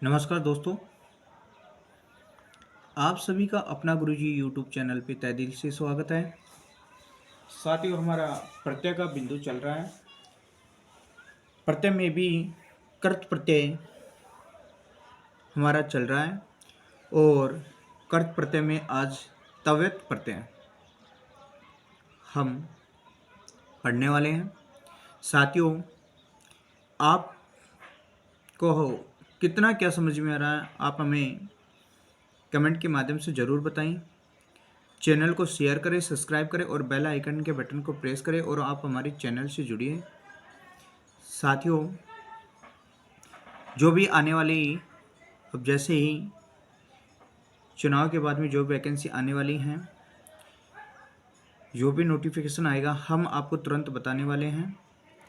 नमस्कार दोस्तों, आप सभी का अपना गुरुजी यूट्यूब चैनल पे तहे दिल से स्वागत है। साथियों, हमारा प्रत्यय का बिंदु चल रहा है। प्रत्यय में भी कर्त प्रत्यय हमारा चल रहा है और कर्त प्रत्यय में आज तव्यत प्रत्यय हम पढ़ने वाले हैं। साथियों, आपको कितना क्या समझ में आ रहा है, आप हमें कमेंट के माध्यम से ज़रूर बताएं। चैनल को शेयर करें, सब्सक्राइब करें और बेल आइकन के बटन को प्रेस करें और आप हमारे चैनल से जुड़िए। साथियों, जो भी आने वाली अब जैसे ही चुनाव के बाद में जो वैकेंसी आने वाली हैं, जो भी नोटिफिकेशन आएगा हम आपको तुरंत बताने वाले हैं,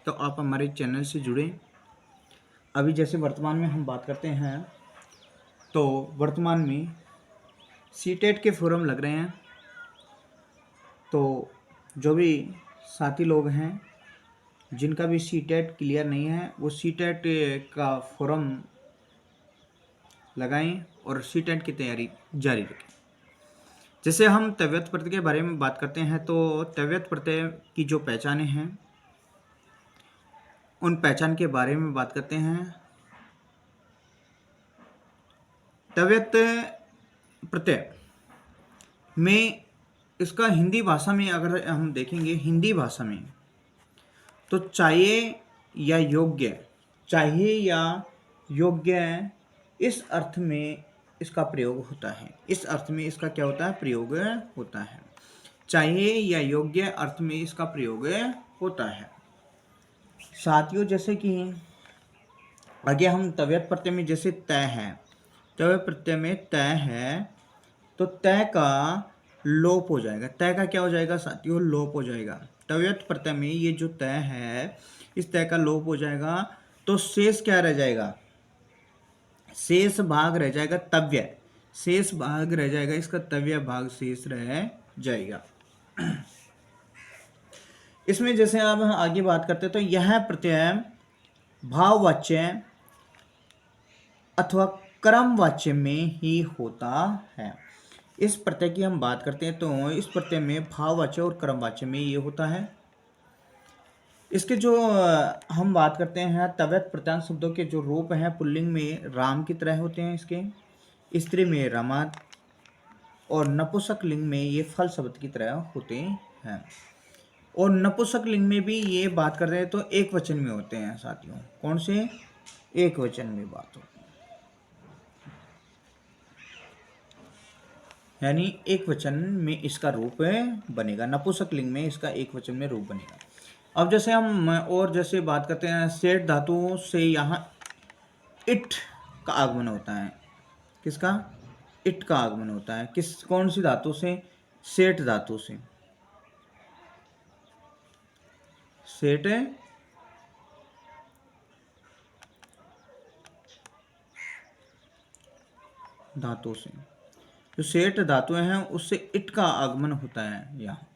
तो आप हमारे चैनल से जुड़ें। अभी जैसे वर्तमान में हम बात करते हैं तो वर्तमान में सीटेट के फॉर्म लग रहे हैं। तो जो भी साथी लोग हैं जिनका भी सीटेट क्लियर नहीं है वो सीटेट का फॉर्म लगाएं और सीटेट की तैयारी जारी रखें। जैसे हम तव्यत प्रत्यय के बारे में बात करते हैं तो तव्यत प्रत्यय की जो पहचानें हैं उन पहचान के बारे में बात करते हैं। तव्यत प्रत्यय में इसका हिंदी भाषा में अगर हम देखेंगे, हिंदी भाषा में तो चाहिए या योग्य इस अर्थ में इसका प्रयोग होता है। इस अर्थ में इसका क्या होता है, प्रयोग होता है। चाहिए या योग्य अर्थ में इसका प्रयोग होता है। साथियों, जैसे कि आगे हम तव्यत प्रत्यय में जैसे तय है, तव्य प्रत्यय में तय है तो तय का लोप हो जाएगा। तय का क्या हो जाएगा साथियों, लोप हो जाएगा। तव्यत प्रत्यय में ये जो तय है इस तय का लोप हो जाएगा तो शेष क्या रह जाएगा, शेष भाग रह जाएगा तव्य। शेष भाग रह जाएगा, इसका तव्य भाग शेष रह जाएगा। इसमें जैसे अब हम आगे बात करते हैं तो यह प्रत्यय भाववाच्य अथवा क्रमवाच्य में ही होता है। इस प्रत्यय की हम बात करते हैं तो इस प्रत्यय में भाववाच्य और क्रमवाच्य में ये होता है। इसके जो हम बात करते हैं तव्यत प्रत्यान शब्दों के जो रूप हैं पुल्लिंग में राम की तरह होते हैं, इसके स्त्री में रमा और नपुंसक लिंग में ये फल शब्द की तरह होते हैं। और नपुंसक लिंग में भी ये बात कर रहे हैं तो एक वचन में होते हैं साथियों। कौन से, एक वचन में बात होती है, यानी एक वचन में इसका रूप बनेगा। नपुंसक लिंग में इसका एक वचन में रूप बनेगा। अब जैसे हम और जैसे बात करते हैं सेठ धातुओं से यहाँ इट का आगमन होता है। किसका, इट का आगमन होता है। कौन सी धातु से, सेठ धातु से। सेठ धातु से, जो सेठ धातुएं हैं उससे इट का आगमन होता है। यहाँ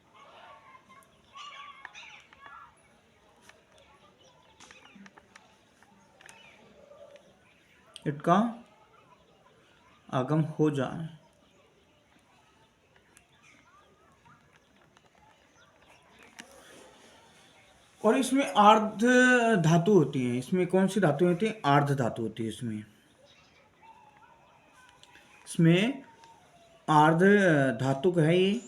इट का आगम हो जाए। और इसमें आर्ध धातु होती है। इसमें कौन सी धातु होती है, आर्ध धातु होती है। इसमें आर्ध धातु है ये।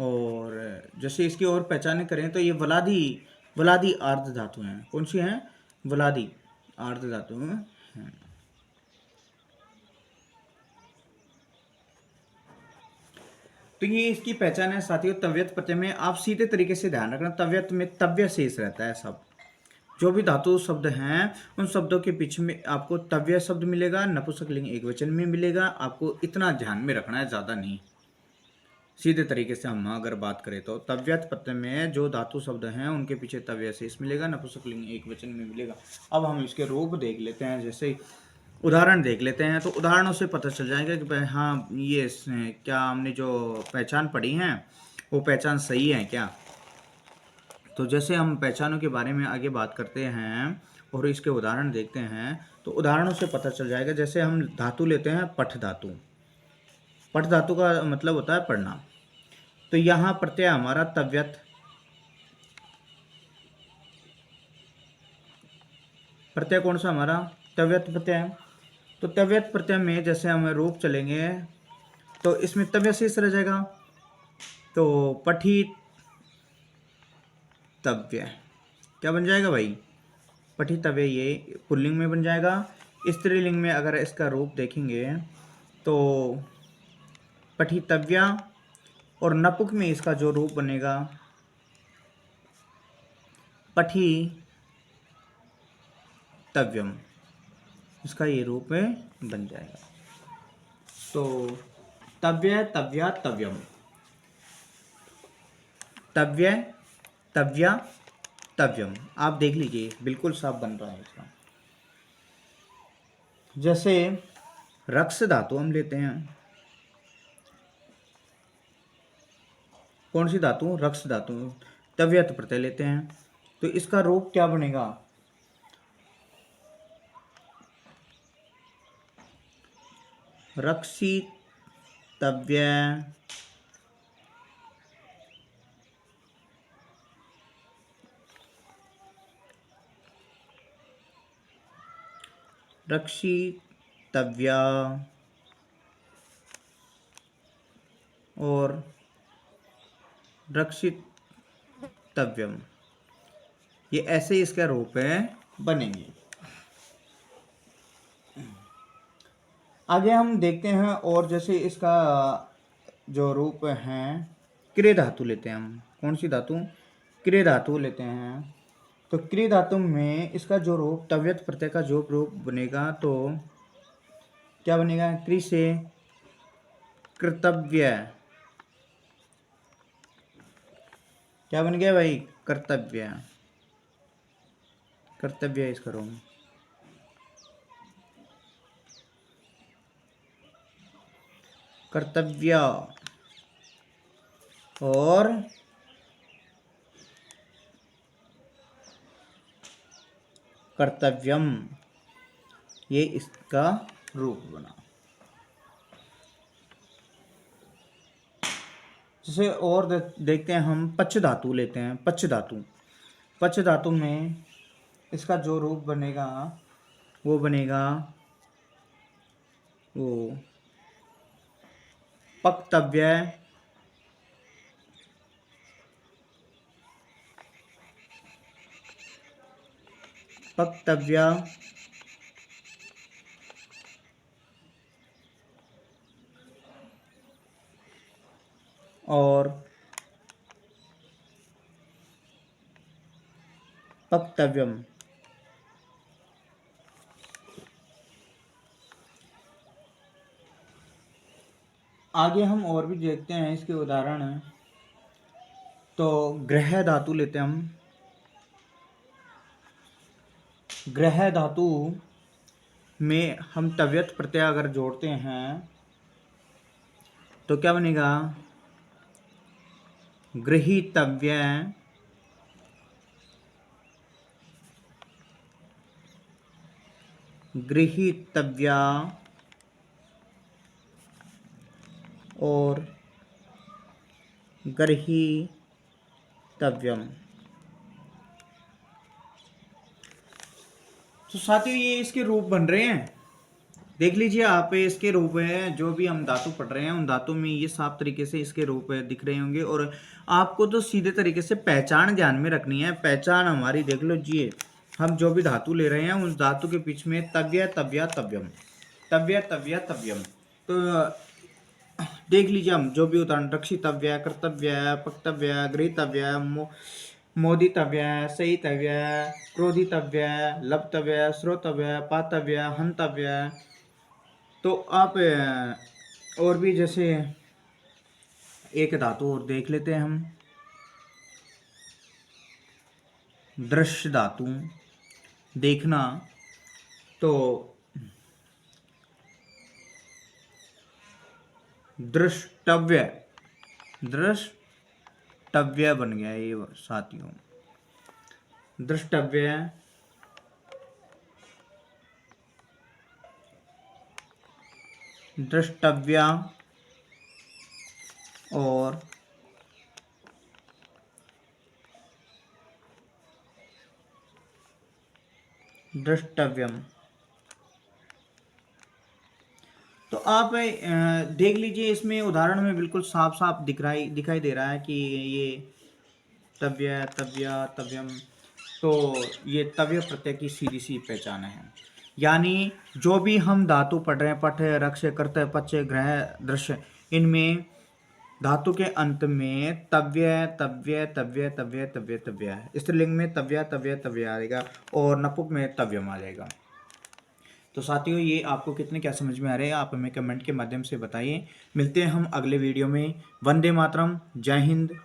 और जैसे इसकी और पहचाने करें तो ये वलादी आर्ध धातु हैं। कौन सी हैं, वलादी आर्ध धातु हैं। तो ये इसकी पहचान है साथियों। तव्यत प्रत्यय में आप सीधे तरीके से ध्यान रखना, तव्यत में तव्य शेष रहता है। सब जो भी धातु शब्द हैं उन शब्दों के पीछे में आपको तव्य शब्द मिलेगा, नपुंसक लिंग एक वचन में मिलेगा। आपको इतना ध्यान में रखना है, ज़्यादा नहीं। सीधे तरीके से हम अगर बात करें तो तव्यत प्रत्यय में जो धातु शब्द हैं उनके पीछे तव्य शेष मिलेगा, नपुंसक लिंग एक वचन में मिलेगा। अब हम इसके रूप देख लेते हैं, जैसे उदाहरण देख लेते हैं। तो उदाहरणों से पता चल जाएगा कि भाई हाँ, ये क्या हमने जो पहचान पढ़ी है वो पहचान सही है क्या। तो जैसे हम पहचानों के बारे में आगे बात करते हैं और इसके उदाहरण देखते हैं, तो उदाहरणों से पता चल जाएगा। जैसे हम धातु लेते हैं, पठ धातु। पठ धातु का मतलब होता है पढ़ना। तो यहाँ प्रत्यय हमारा तव्यत, प्रत्यय कौन सा हमारा? तव्यत प्रत्यय। तो तव्यत प्रत्यय में जैसे हम रूप चलेंगे तो इसमें तव्य शेष रह जाएगा। तो पठी तव्य क्या बन जाएगा भाई? पठी तव्य, ये पुल्लिंग में बन जाएगा। स्त्रीलिंग में अगर इसका रूप देखेंगे तो पठितव्या, और नपुंसक में इसका जो रूप बनेगा पठी तव्यम, इसका ये रूप में बन जाएगा। तो तव्य, तव्या, तव्यम, तव्य, तव्या, तव्यम, आप देख लीजिए बिल्कुल साफ बन रहा है इसका। जैसे रक्ष धातु हम लेते हैं, कौन सी धातु? रक्ष धातु। तव्यत प्रत्यय लेते हैं, तो इसका रूप क्या बनेगा? रक्षी तव्य, रक्षी तव्या और रक्षित तव्यम, ये ऐसे ही इसका रूप है बनेंगे। आगे हम देखते हैं, और जैसे इसका जो रूप है, क्रिय धातु लेते हैं हम। कौन सी धातु? क्रिय धातु लेते हैं। तो क्रिय धातु में इसका जो रूप तव्यत प्रत्यय का जो रूप बनेगा, तो क्या बनेगा? क्रि से कर्तव्य, क्या बन गया भाई? कर्तव्य, कर्तव्य इसका रूप। कर्तव्य और कर्तव्यम, ये इसका रूप बना। जैसे और देखते हैं हम, पच्छ धातु लेते हैं। पच्छ धातु, पच्छ धातु में इसका जो रूप बनेगा वो बनेगा वो पक्तव्य, पक्तव्य और पक्तव्यम। आगे हम और भी देखते हैं इसके उदाहरण। तो ग्रह धातु लेते हैं हम। ग्रह धातु में हम तव्यत प्रत्यय अगर जोड़ते हैं तो क्या बनेगा? गृहीतव्य, गृहीतव्या और गृहीतव्यम। तो साथियों, ये इसके रूप बन रहे हैं। देख लीजिए आप, इसके रूप है जो भी हम धातु पढ़ रहे हैं उन धातु में ये साफ तरीके से इसके रूप दिख रहे होंगे। और आपको तो सीधे तरीके से पहचान ध्यान में रखनी है। पहचान हमारी देख लो जी, हम जो भी धातु ले रहे हैं उस धातु के बीच में तव्य, तव्या, तव्यम, तव्य, तव्या, तव्यम। तो देख लीजिए, हम जो भी उदाहरण, रक्षितव्य, कर्तव्य, पक्तव्य, गृहीतव्य, मोदितव्य, सहितव्य, क्रोधितव्य, लप्तव्य, श्रोतव्य, पातव्य, हंतव्य। तो आप और भी जैसे एक धातु और देख लेते हैं हम, दृश्य धातु, देखना। तो दृष्टव्य, दृष्टव्य बन गया ये साथियों। द्रष्टव्य, द्रष्टव्या और द्रष्टव्यम। तो आप देख लीजिए, इसमें उदाहरण में बिल्कुल साफ साफ दिखाई दे रहा है कि ये तव्य, तव्या, तव्यम। तो ये तव्य प्रत्यय की सीधी सी पहचान है। यानी जो भी हम धातु पढ़ रहे हैं, पठ, रक्ष, कर्तव्य, पच, ग्रह, दृश्य, इनमें धातु के अंत में तव्य, तव्य, तव्य, तव्य, तव्य, तव्य है। स्त्रीलिंग में तव्या, तव्य, तव्य आएगा और नपुंसक में तव्यम आ जाएगा। तो साथियों, ये आपको कितने क्या समझ में आ रहे हैं, आप हमें कमेंट के माध्यम से बताइए। मिलते हैं हम अगले वीडियो में। वंदे मातरम, जय हिंद।